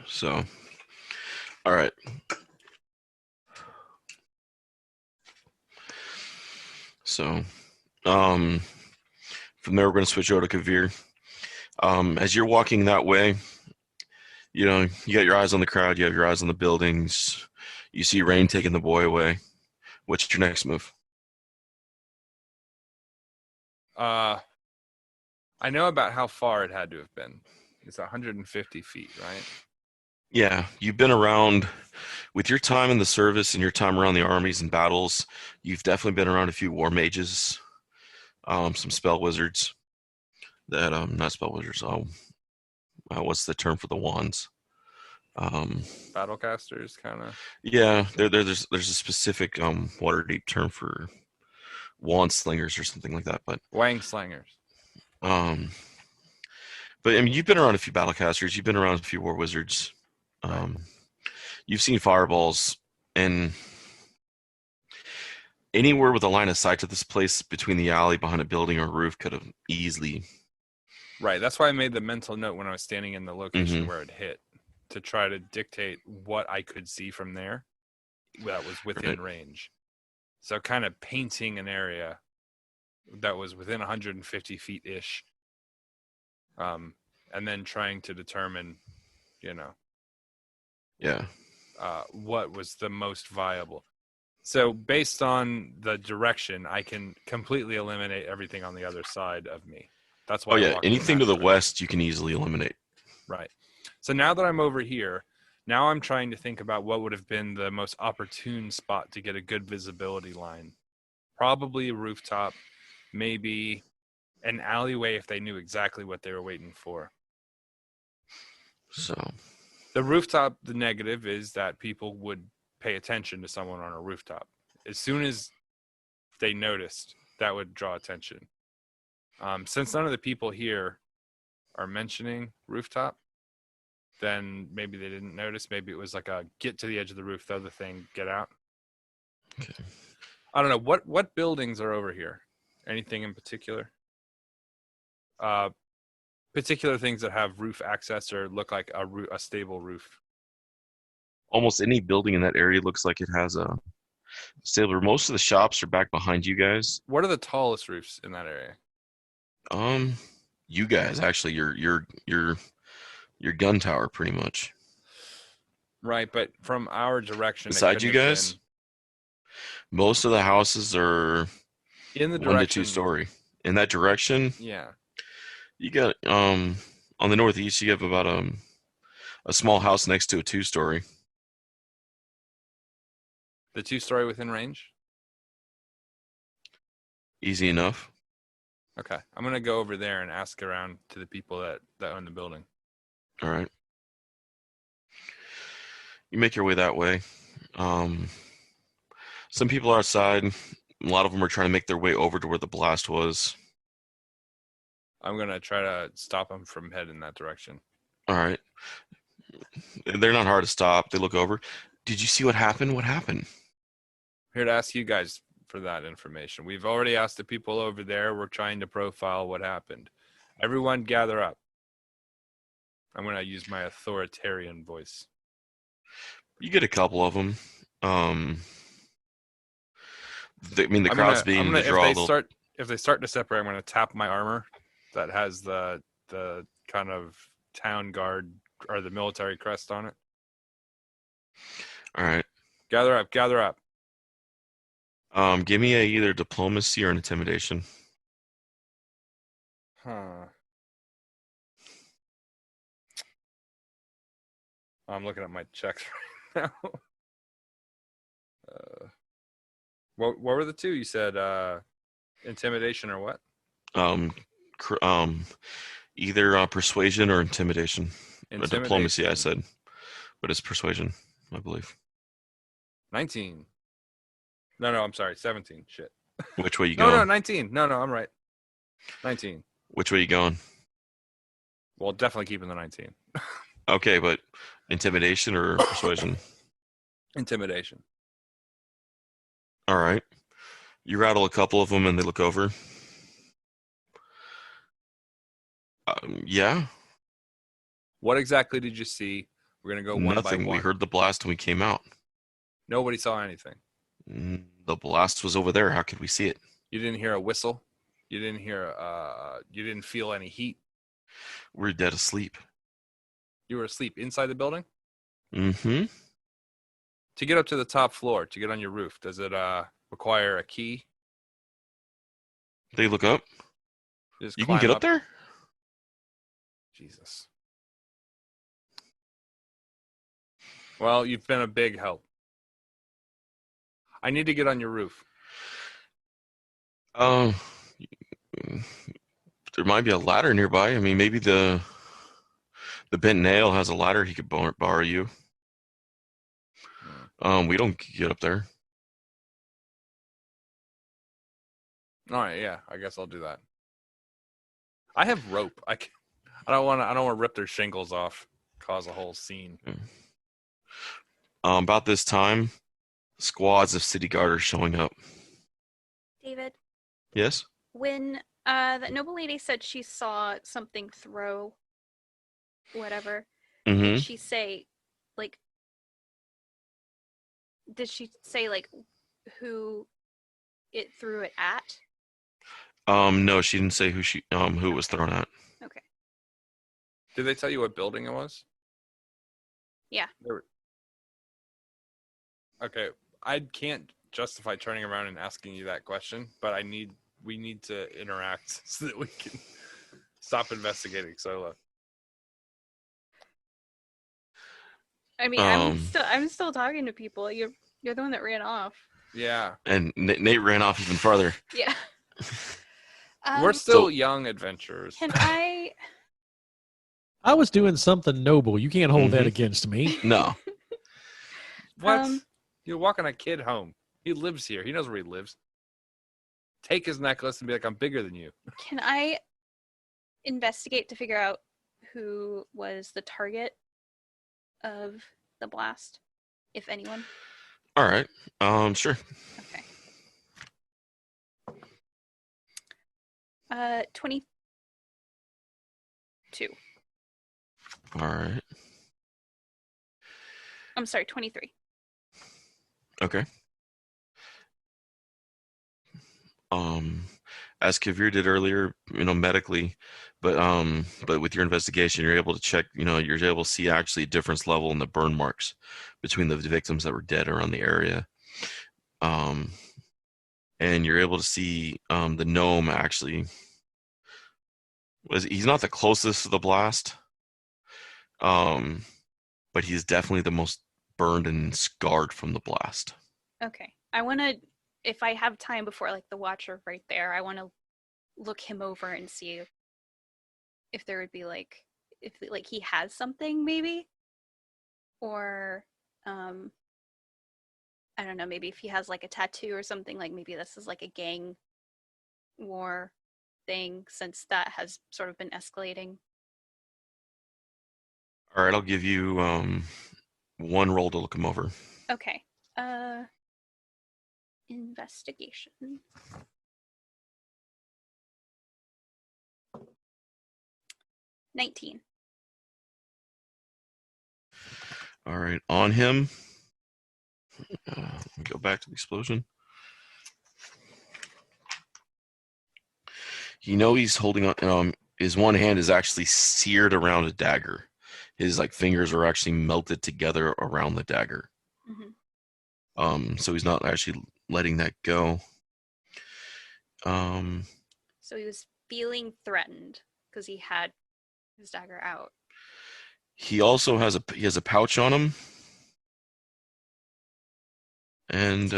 So, all right. So, from there we're going to switch over to Kavir. As you're walking that way, you know, you got your eyes on the crowd, you have your eyes on the buildings. You see Rain taking the boy away. What's your next move? I know about how far it had to have been. It's 150 feet, right? Yeah, you've been around with your time in the service and your time around the armies and battles. You've definitely been around a few war mages, some spell wizards. That not spell wizards. What's the term for the wands? Battlecasters, kind of. Yeah, there's a specific Waterdeep term for wand slingers or something like that. But Wang slangers. but I mean, you've been around a few battlecasters. You've been around a few war wizards. You've seen fireballs, and anywhere with a line of sight to this place between the alley, behind a building or roof could have easily. Right. That's why I made the mental note when I was standing in the location Mhm. where it hit, to try to dictate what I could see from there that was within range. So kind of painting an area that was within 150 feet ish. And then trying to determine, Yeah. what was the most viable. So based on the direction, I can completely eliminate everything on the other side of me. That's why. Oh I yeah, walked in anything that to the direction. west you can easily eliminate. Right. So now that I'm over here, now I'm trying to think about what would have been the most opportune spot to get a good visibility line. Probably a rooftop, maybe an alleyway if they knew exactly what they were waiting for. So The rooftop, the negative is that people would pay attention to someone on a rooftop. As soon as they noticed, that would draw attention. Since none of the people here are mentioning rooftop, then maybe they didn't notice. Maybe it was like a get to the edge of the roof, throw the thing, get out. okay. I don't know. What buildings are over here? Anything in particular? Particular things that have roof access or look like a stable roof. Almost any building in that area looks like it has a stable. Most of the shops are back behind you guys. What are the tallest roofs in that area? You guys actually, your gun tower pretty much. Right, but from our direction, it Beside you couldn't have guys, most of the houses are been in the 1 to direction. 2 story. In that direction, Yeah. you got on the northeast, you have about a small house next to a 2-story. The 2-story within range? Easy enough. Okay. I'm going to go over there and ask around to the people that own the building. All right. You make your way that way. Some people are outside. A lot of them are trying to make their way over to where the blast was. I'm gonna try to stop him from heading that direction. All right. They're not hard to stop. They look over. Did you see what happened? What happened? Here to ask you guys for that information. We've already asked the people over there. We're trying to profile what happened. Everyone gather up. I'm gonna use my authoritarian voice. You get a couple of them. The crowd's beginning to draw a little. If they start to separate, I'm gonna tap my armor that has the kind of town guard or the military crest on it. All right. Gather up, gather up. Give me either diplomacy or an intimidation. Huh. I'm looking at my checks right now. What were the two? You said intimidation or what? Either persuasion or intimidation. Diplomacy, I Intimidation. said, but it's persuasion, I believe. 19. No, I'm sorry. 17. Shit. Which way you No, going? 19. No, I'm right. 19. Which way you going? Well, definitely keeping the 19. Okay, but intimidation or persuasion? Intimidation. All right. You rattle a couple of them and they look over. Yeah. What exactly did you see? We're going to go one by Nothing. one. We heard the blast and we came out. Nobody saw anything. The blast was over there. How could we see it? You didn't hear a whistle. You didn't hear. You didn't feel any heat. We're dead asleep. You were asleep inside the building. Mm-hmm. To get up to the top floor, to get on your roof, does it require a key? They look up. Just You can climb get up there? Jesus. Well, you've been a big help. I need to get on your roof. There might be a ladder nearby. I mean, maybe the bent nail has a ladder he could borrow you. We don't get up there. All right, yeah, I guess I'll do that. I have rope. I don't want to rip their shingles off, cause a whole scene. About this time, squads of city guard are showing up. David, Yes? when that noble lady said she saw something throw whatever, Mm-hmm. did she say like who it threw it at? No, she didn't say who it was thrown at. Okay. Did they tell you what building it was? Yeah. Okay, I can't justify turning around and asking you that question, but we need to interact so that we can stop investigating solo. I mean, I'm still talking to people. You're the one that ran off. Yeah. And Nate ran off even farther. Yeah. We're still young adventurers. Can I I was doing something noble. You can't hold that against me. No. What? You're walking a kid home. He lives here. He knows where he lives. Take his necklace and be like, I'm bigger than you. Can I investigate to figure out who was the target of the blast, if anyone? All right. Sure. Okay. 22. All right. I'm sorry, 23. Okay. As Kavir did earlier, medically, but with your investigation, you're able to check, you're able to see actually a difference level in the burn marks between the victims that were dead around the area. And you're able to see the gnome actually he's not the closest to the blast, but he's definitely the most burned and scarred from the blast. Okay. I want to, if I have time before the watcher right there, I want to look him over and see if there would be if he has something maybe, or I don't know, maybe if he has a tattoo or something, maybe this is a gang war thing since that has sort of been escalating. All right, I'll give you one roll to look him over. Okay. Investigation. $19. All right, on him. Let me go back to the explosion. You know he's holding on. His one hand is actually seared around a dagger. His fingers are actually melted together around the dagger. Mm-hmm. So he's not actually letting that go. So he was feeling threatened because he had his dagger out. He also has a pouch on him. And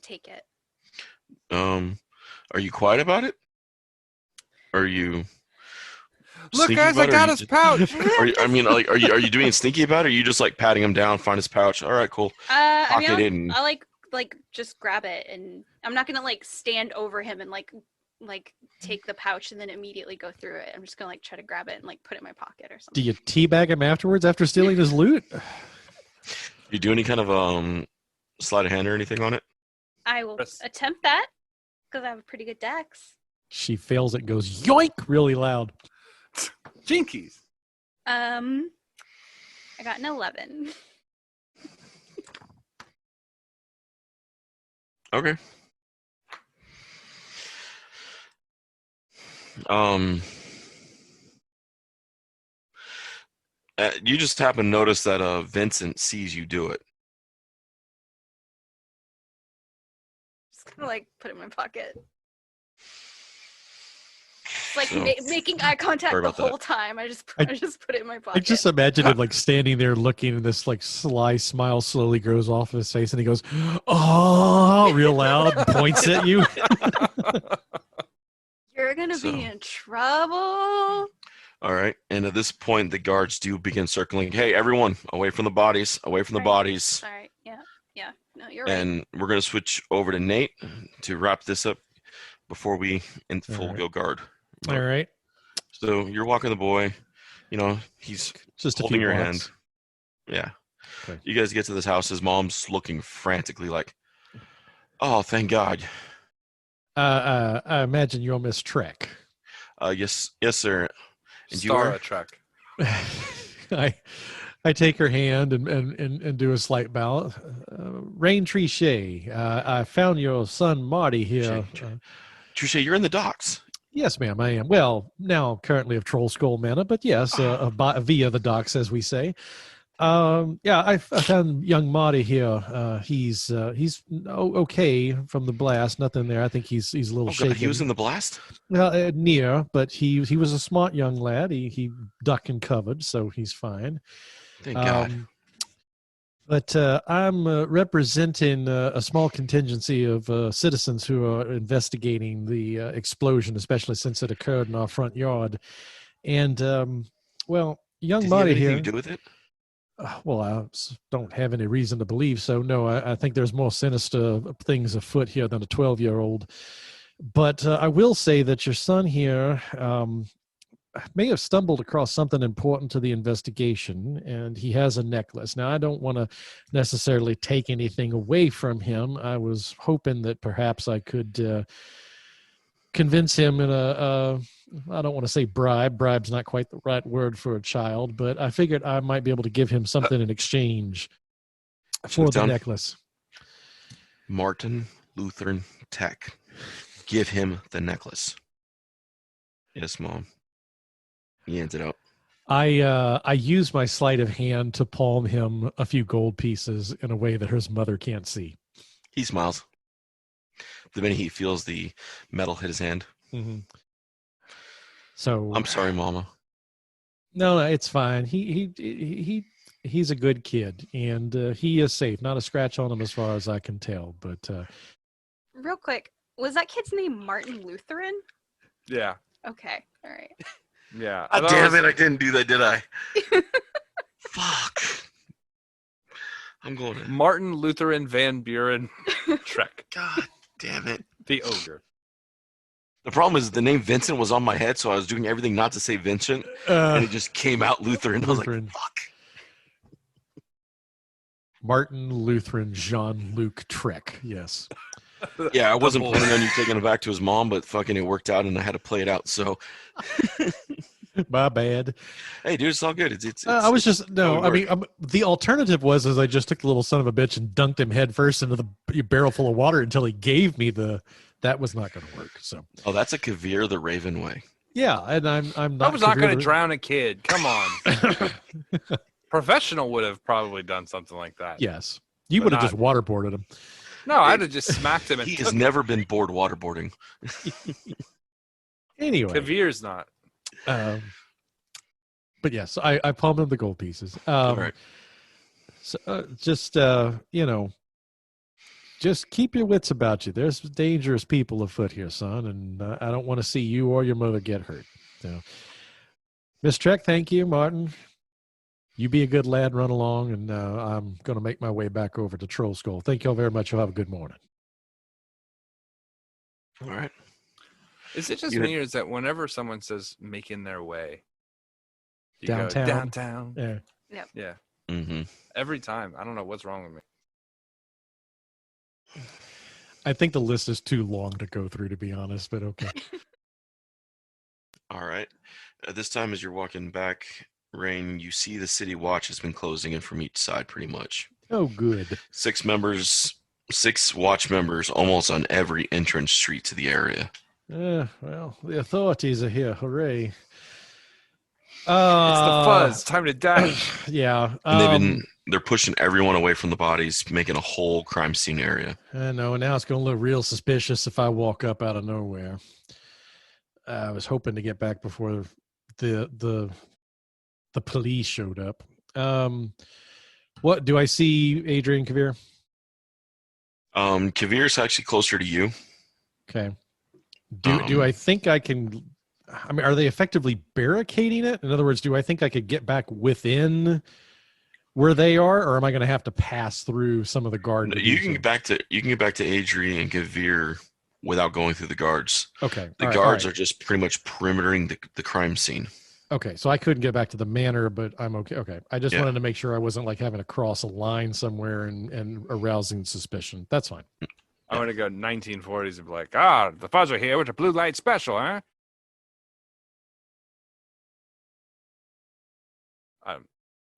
Take it. Are you quiet about it? Are you Look, sneaky guys, about I it, or got you his just- pouch. are you doing sneaky about it? Or are you just patting him down, find his pouch? All right, cool. I mean, Pocket it and- I'll like just grab it, and I'm not gonna stand over him and like take the pouch and then immediately go through it. I'm just gonna try to grab it and put it in my pocket or Do something. you teabag him afterwards after stealing his loot? You do any kind of sleight of hand or anything on it? I will Press- attempt that because I have a pretty good dex. She fails it and goes yoink really loud. Jinkies. I got an 11. Okay. You just happen to notice that Vincent sees you do it. Just gonna put it in my pocket. It's So- making eye contact Sorry the about whole time. I just put it in my I pocket. just imagine him standing there looking, and this sly smile slowly grows off his face, and he goes, "Oh," real loud, and points at you. You're gonna So- be in trouble. All right. And at this point, the guards do begin circling. Hey, everyone, away from the bodies, away from the Right. bodies. Sorry. Yeah. No, you're right. And we're going to switch over to Nate to wrap this up before we in full All right. go guard. All right, So you're walking the boy. He's just a holding few your blocks. hand. Yeah. Okay. You guys get to this house. His mom's looking frantically oh, thank God. I imagine you'll miss Trek. Yes, sir. And you Star are? Trek. I take her hand and do a slight bow. Rain Tree Shay, I found your son Marty here. Touche, you're in the docks. Yes, ma'am, I am. Well, now currently of Trollskull Manor, but yes, via the docks, as we say. I found young Marty here. He's okay from the blast. Nothing there. I think he's a little Oh, shaken. God, he was in the blast? Well, near, but he was a smart young lad. He ducked and covered, so he's fine. Thank God. But I'm representing a small contingency of citizens who are investigating the explosion, especially since it occurred in our front yard. And, young Did he have Marty anything here. to do with it? Well, I don't have any reason to believe so. No, I think there's more sinister things afoot here than a 12-year-old. But I will say that your son here may have stumbled across something important to the investigation, and he has a necklace. Now, I don't want to necessarily take anything away from him. I was hoping that perhaps I could convince him in I don't want to say bribe. Bribe's not quite the right word for a child, but I figured I might be able to give him something in exchange for the down. necklace. Martin Lutheran Tech. Give him the necklace. Yes, Mom. He hands it out. I use my sleight of hand to palm him a few gold pieces in a way that his mother can't see. He smiles. The minute he feels the metal hit his hand. Mm-hmm. So I'm sorry, Mama. No, it's fine. He's a good kid, and he is safe. Not a scratch on him as far as I can tell. But Real quick, was that kid's name Martin Lutheran? Yeah. Okay. All right. Yeah. God damn it, I didn't do that, did I? Fuck. I'm going to... Martin Lutheran Van Buren Trek. God damn it. The ogre. The problem is the name Vincent was on my head, so I was doing everything not to say Vincent, and it just came out Lutheran. I was Lutheran. like, fuck. Martin Lutheran Jean-Luc Trek. Yes. Yeah, I wasn't whole- planning on you taking him back to his mom, but fucking it worked out, and I had to play it out. So, My bad. hey, dude, it's all good. I was it's just no. how I we mean, the alternative was I just took the little son of a bitch and dunked him head first into the barrel full of water until he gave me the. That was not going to work. So Oh, that's a Kavir the Raven way. yeah, and I'm not. I was not going to Kavir- drown a kid. Come on. Professional would have probably done something like that. Yes, you But would have not- just waterboarded him. No, I'd have just smacked him and He took has never been bored waterboarding. Anyway, Kavir's not. but yes, I palmed him the gold pieces. All right. So just just keep your wits about you. There's dangerous people afoot here, son, and I don't want to see you or your mother get hurt. So, Miss Trek, thank you, Martin. You be a good lad, run along, and I'm going to make my way back over to Trollskull. Thank you all very much. You'll have a good morning. All right. Is it just You- me, or is that whenever someone says making their way, you Downtown. go downtown? Yeah. Yeah. Mm-hmm. Every time. I don't know what's wrong with me. I think the list is too long to go through, to be honest, but okay. All right. This time, as you're walking back, Rain, you see the city watch has been closing in from each side pretty much. Oh, good. 6 watch members almost on every entrance street to the area. Well, the authorities are here. Hooray. It's the fuzz. Time to die. Yeah. And they're pushing everyone away from the bodies, making a whole crime scene area. I know. Now it's going to look real suspicious if I walk up out of nowhere. I was hoping to get back before the police showed up. What do I see, Adrian Kavir? Kavir's actually closer to you. Okay. Do I think I can? I mean, are they effectively barricading it? In other words, do I think I could get back within where they are, or am I going to have to pass through some of the guard? to You do can so? get back to Adrian and Kavir without going through the guards. Okay. The all right, guards all are right. just pretty much perimetering the crime scene. Okay, so I couldn't get back to the manor, but I'm okay. Okay, I just Yeah. wanted to make sure I wasn't like having to cross a line somewhere and arousing suspicion. That's fine. I'm going to go 1940s and be like, the fuzz are here with a blue light special, huh?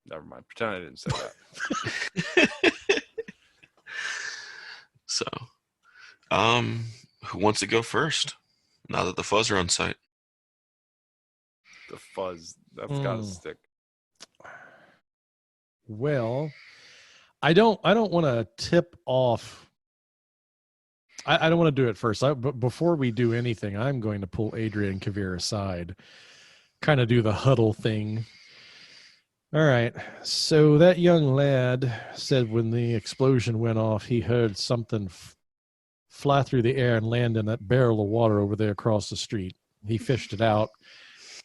Never mind. Pretend I didn't say that. So, who wants to go first? Now that the fuzz are on site. The fuzz. That's got to Mm. stick. Well, I don't want to tip off. I don't want to do it first. But before we do anything, I'm going to pull Adrian Kavir aside, kind of do the huddle thing. All right. So that young lad said when the explosion went off, he heard something fly through the air and land in that barrel of water over there across the street. He fished it out,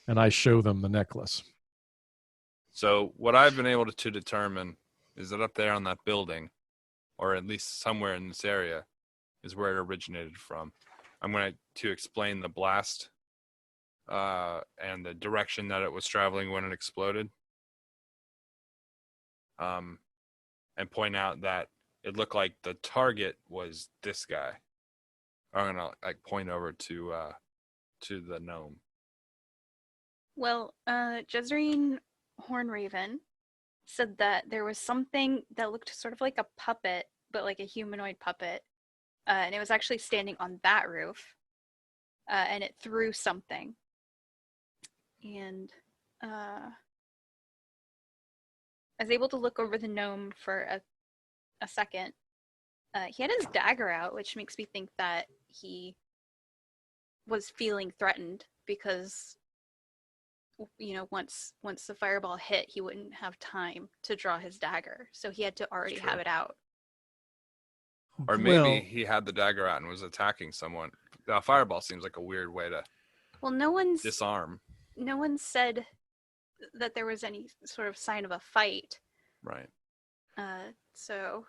and I show them the necklace. So what I've been able to determine is that up there on that building, or at least somewhere in this area, is where it originated from. I'm going to explain the blast and the direction that it was traveling when it exploded. And point out that it looked like the target was this guy. I'm going to point over to the gnome. Well, Jezreen Hornraven said that there was something that looked sort of like a puppet, but like a humanoid puppet. And it was actually standing on that roof. And it threw something. And I was able to look over the gnome for a second. He had his dagger out, which makes me think that he was feeling threatened because, you know, once the fireball hit, he wouldn't have time to draw his dagger. So he had to already have it out. Or maybe Well, he had the dagger out and was attacking someone. The fireball seems like a weird way to Well, no one said that there was any sort of sign of a fight. Right. So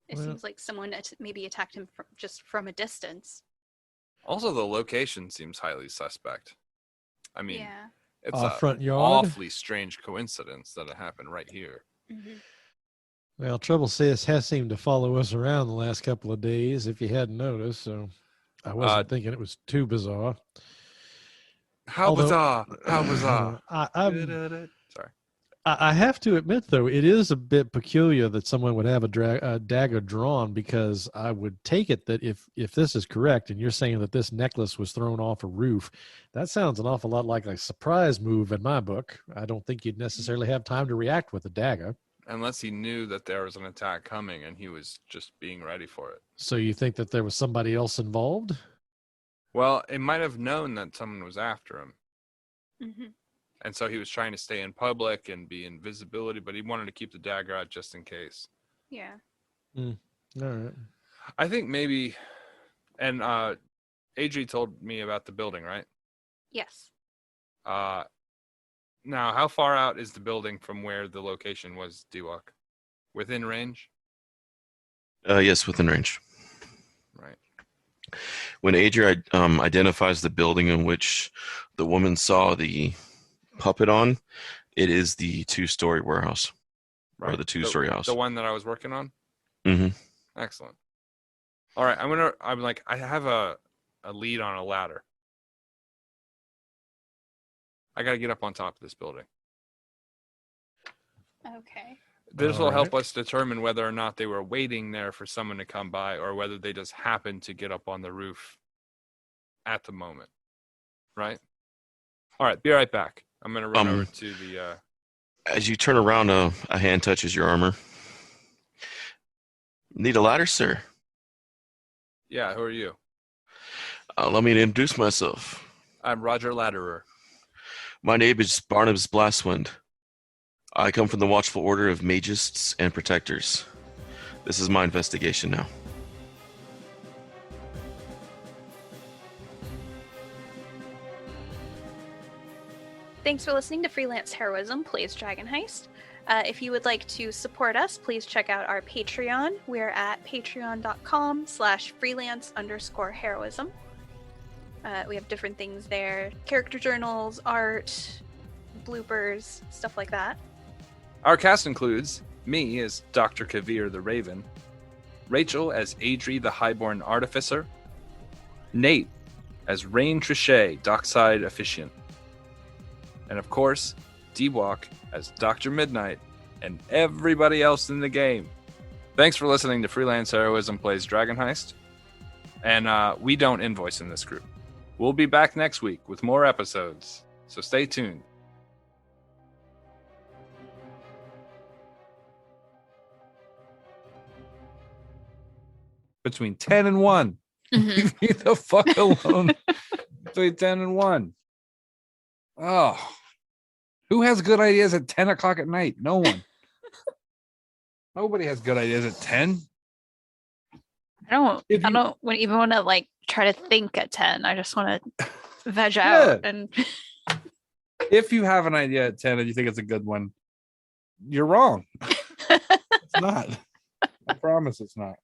it Well- seems like someone maybe attacked him just from a distance. Also, the location seems highly suspect. I mean, Yeah. it's Front an yard. awfully strange coincidence that it happened right here. Mm-hmm. Well, Trouble Sis has seemed to follow us around the last couple of days, if you hadn't noticed. So I wasn't thinking it was too bizarre. How Although- bizarre! How bizarre! I'm Sorry. I have to admit, though, it is a bit peculiar that someone would have a dagger drawn, because I would take it that if this is correct, and you're saying that this necklace was thrown off a roof, that sounds an awful lot like a surprise move in my book. I don't think you'd necessarily have time to react with a dagger. Unless he knew that there was an attack coming and he was just being ready for it. So you think that there was somebody else involved? Well, it might have known that someone was after him. Mm-hmm. And so he was trying to stay in public and be in visibility, but he wanted to keep the dagger out just in case. Yeah. All right. I think maybe, and Adri told me about the building, right? Yes. Now, how far out is the building from where the location was, D-Walk? Within range? Yes, within range. Right. When Adria identifies the building in which the woman saw the puppet on, it is the 2-story warehouse. Right. Or the 2-story house. The one that I was working on? Mm-hmm. Excellent. All right, I have a lead on a ladder. I got to get up on top of this building. Okay. This All will help right. us determine whether or not they were waiting there for someone to come by, or whether they just happened to get up on the roof at the moment. Right? All right, be right back. I'm going to run over to the... As you turn around, a hand touches your armor. Need a ladder, sir? Yeah, who are you? Let me introduce myself. I'm Roger Ladderer. My name is Barnabuzzkill. I come from the Watchful Order of Magists and Protectors. This is my investigation now. Thanks for listening to Freelance Heroism Plays Dragon Heist. If you would like to support us, please check out our Patreon. We're at patreon.com/freelance_heroism. We have different things there. Character journals, art, bloopers, stuff like that. Our cast includes me as Dr. Kavir the Raven, Rachel as Adri the Highborn Artificer, Nate as Rain Trichet, Dockside Officiant, and of course, D-Walk as Dr. Midnight, and everybody else in the game. Thanks for listening to Freelance Heroism Plays Dragon Heist, and we don't invoice in this group. We'll be back next week with more episodes, so stay tuned. Between 10 and 1. Leave me the fuck alone. Between 10 and 1. Oh. Who has good ideas at 10 o'clock at night? No one. Nobody has good ideas at 10. I don't even want to like try to think at 10. I just want to veg Yeah. out and If you have an idea at 10 and you think it's a good one, you're wrong. It's not. I promise it's not.